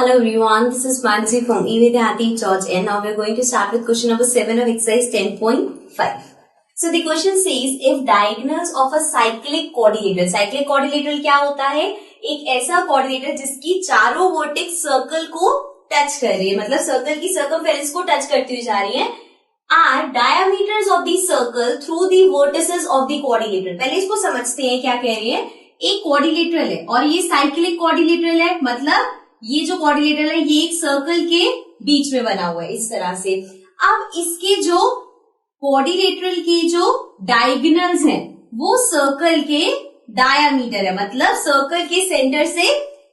Hello everyone, this is Mansi from eVidyarthi George and now we are going to start with question number 7 of exercise 10.5. So the question says if diagonals of a cyclic quadrilateral क्या होता है? एक ऐसा quadrilateral जिसकी चारों vertex circle को touch कर रही है, मतलब सर्कल की सर्कमफेरेंस को टच करती हुई जा रही है, are diameters of the circle through the vertices of the quadrilateral. पहले इसको समझते हैं क्या कह रही है. एक क्वाड्रिलेटरल है और ये साइक्लिक क्वाड्रिलेटरल है, मतलब ये जो क्वाड्रिलेटरल है ये एक सर्कल के बीच में बना हुआ है इस तरह से. अब इसके जो क्वाड्रिलेटरल के जो डायगोनल्स हैं वो सर्कल के डायामीटर है, मतलब सर्कल के सेंटर से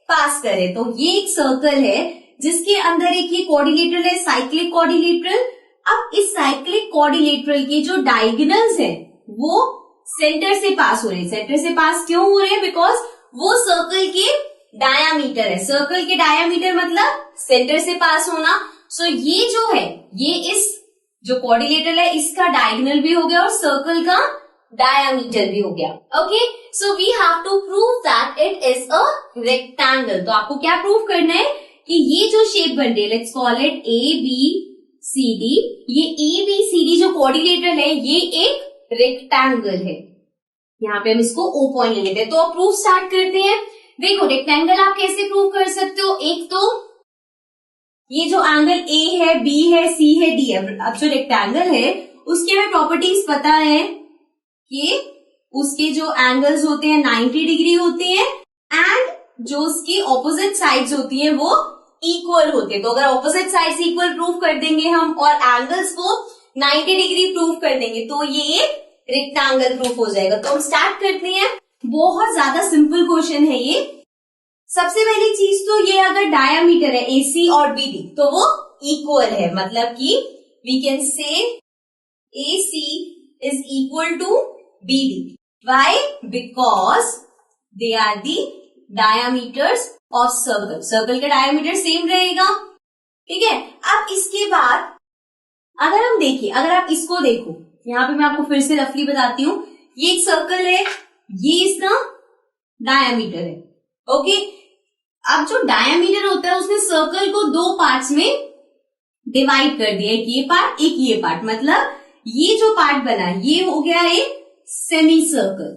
पास करे. तो ये एक सर्कल है जिसके अंदर एक ये क्वाड्रिलेटरल है, साइक्लिक क्वाड्रिलेटरल. अब इस साइक्लिक क्वाड्रिलेटरल के जो डायगोनल्स हैं वो सेंटर से पास हो रहे हैं. सेंटर से पास क्यों हो रहे हैं? बिकॉज वो सर्कल के डायामीटर है. सर्कल के डायामीटर मतलब सेंटर से पास होना. सो ये जो है ये इस जो क्वाड्रिलेटरल है इसका डायगोनल भी हो गया और सर्कल का डायामीटर भी हो गया. Okay, so we have to prove that it is a rectangle. तो आपको क्या प्रूव करना है कि ये जो शेप बन रही है, लेट्स कॉल इट ABCD, ये ABCD जो क्वाड्रिलेटरल है ये एक रेक्टेंगल है. यहाँ पे हम इसको O पॉइंट ले लेते हैं. तो अब प्रूफ स्टार्ट करते हैं. देखो रेक्टेंगल आप कैसे प्रूव कर सकते हो? एक तो ये जो एंगल A है, B है, C है, D है. अब जो रेक्टेंगल है उसके हमें प्रॉपर्टीज पता है कि उसके जो एंगल्स होते हैं 90 डिग्री होते हैं एंड जो उसकी ऑपोजिट साइड्स होती है वो इक्वल होते हैं. तो अगर ऑपोजिट साइड्स इक्वल प्रूव कर देंगे हम और एंगल्स को 90 डिग्री प्रूव कर देंगे तो ये एक रेक्टेंगल प्रूफ हो जाएगा. तो हम स्टार्ट करते हैं. बहुत ज्यादा सिंपल क्वेश्चन है ये. सबसे पहली चीज तो ये अगर डायामीटर है AC और BD तो वो इक्वल है, मतलब कि we can say AC is equal to BD. Why? Because they are the diameters of circle. Circle का डायामीटर सेम रहेगा. ठीक है. अब इसके बाद अगर हम देखिए, अगर आप इसको देखो, यहाँ पे मैं आपको फिर से रफली बताती हूँ. ये एक सर्कल है, ये इसका डायामीटर है. ओके, अब जो डायामीटर होता है उसने सर्कल को दो पार्ट्स में डिवाइड कर दिया. एक ये पार्ट, एक ये पार्ट, मतलब ये जो पार्ट बना ये हो गया एक semi circle.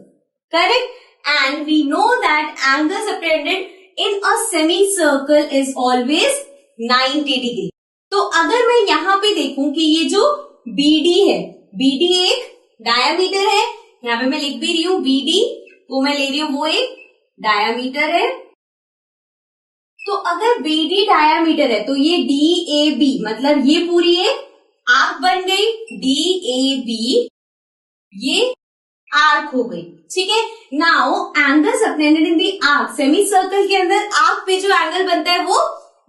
Correct. And we know that angle subtended in a semi circle is always 90 degree. तो अगर मैं यहाँ पे देखूं कि ये जो BD है, BD एक डायामीटर है, यहाँ पे मैं लिख भी रही हूं BD, तो मैं ले रही हूं वो एक डायामीटर है. तो अगर BD डायामीटर है तो ये DAB, मतलब ये पूरी एक आर्क बन गई. DAB ये आर्क हो गई. ठीक है. नाउ एंगल सबटेंडेड इन दी आर्क, सेमी सर्कल के अंदर आर्क पे जो एंगल बनता है वो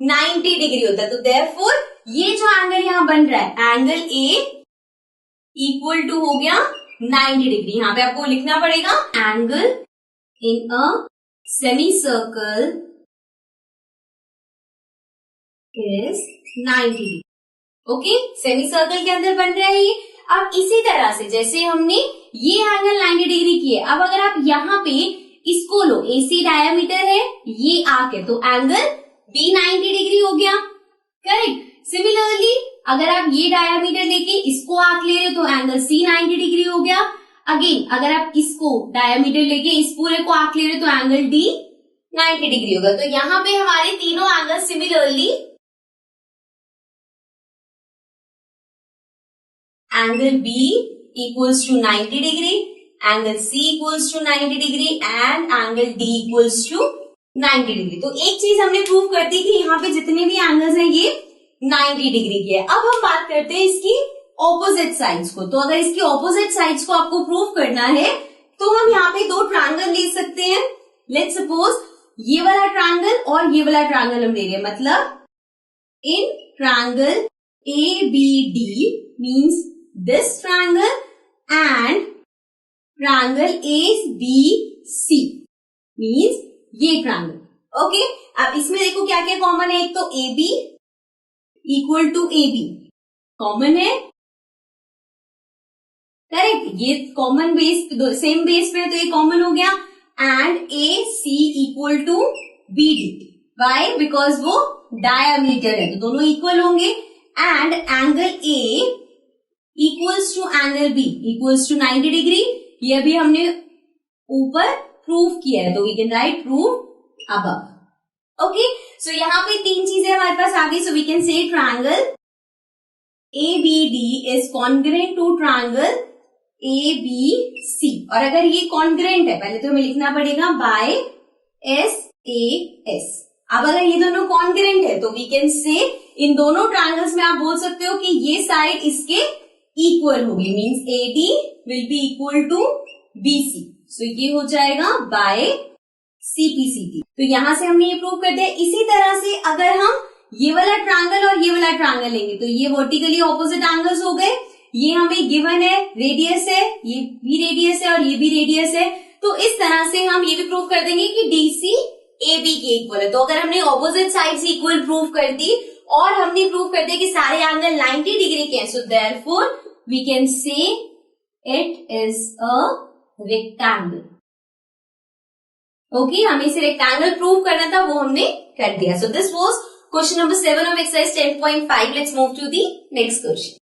90 डिग्री होता है. तो देयरफॉर ये जो एंगल यहां बन रहा है, एंगल A इक्वल टू हो गया 90 डिग्री. यहां पे आपको लिखना पड़ेगा angle in a semi circle is 90 degree. Okay, semi circle के अंदर बन रहा है ये. अब इसी तरह से जैसे हमने ये एंगल 90 डिग्री की है, अब अगर आप यहाँ पे इसको लो, AC डायामीटर है, ये आर्क है, तो एंगल B 90 डिग्री हो गया. करेक्ट. सिमिलरली अगर आप ये डायामीटर लेके इसको आर्क ले रहे हो तो एंगल C 90 डिग्री हो गया. अगेन अगर आप इसको डायामीटर लेके इस पूरे को आर्क ले रहे हो तो एंगल D 90 डिग्री होगा. तो यहाँ पे हमारे तीनों angle similarly angle B equals to 90 degree, angle C equals to 90 degree and angle D equals to 90 degree. तो एक चीज हमने प्रूव कर दी कि यहाँ पे जितने भी एंगल्स हैं ये 90 डिग्री की है. अब हम बात करते हैं इसकी ऑपोजिट साइड्स को. तो अगर इसकी ऑपोजिट साइड्स को आपको प्रूव करना है तो हम यहाँ पे दो ट्रायंगल ले सकते हैं. लेट्स सपोज ये वाला ट्रायंगल और ये वाला ट्रायंगल हम ले रहे हैं, मतलब in triangle ABD means this triangle and triangle ABC means ये ट्रायंगल. ओके, अब इसमें देखो क्या क्या कॉमन है. एक तो AB equal to AB common है. करेक्ट. ये कॉमन बेस, सेम बेस पे है तो ये कॉमन हो गया. And AC equal to BD. Why? Because वो डायामीटर है तो दोनों इक्वल होंगे and angle A equals to angle B equals to 90 degree. ये भी हमने ऊपर प्रूव किया है तो we can write prove above. Okay, so यहाँ पे तीन चीजें हमारे पास आ गई। सो we can say triangle ABD is congruent to triangle ABC। और अगर ये कॉन्ग्रुएंट है पहले तो हमें लिखना पड़ेगा बाय SAS। अब अगर ये दोनों कॉन्ग्रुएंट है तो वी कैन से इन दोनों ट्रायंगल्स में आप बोल सकते हो कि ये साइड इसके इक्वल होगी, means AD will be equal to BC। So ये हो जाएगा बाय CPCT। तो यहां से हमने ये प्रूव कर दिया। इसी तरह से अगर हम ये वाला ट्रायंगल और ये वाला ट्रायंगल लेंगे तो ये वर्टिकली ऑपोजिट एंगल्स हो गए। ये हमें गिवन है, रेडियस है, ये भी रेडियस है और ये भी रेडियस है। तो इस तरह से हम ये भी प्रूव कर देंगे कि DC AB के इक्वल है। तो अगर हमने ऑपोजिट साइड्स इक्वल प्रूव कर दी और हमने प्रूव कर दिया कि सारे एंगल 90 डिग्री के हैं, so therefore we can say it is a rectangle. Okay, हमें इसे रेक्टेंगल प्रूव करना था, वो हमने कर दिया। So this was question number 7 of exercise 10.5. Let's move to the next question.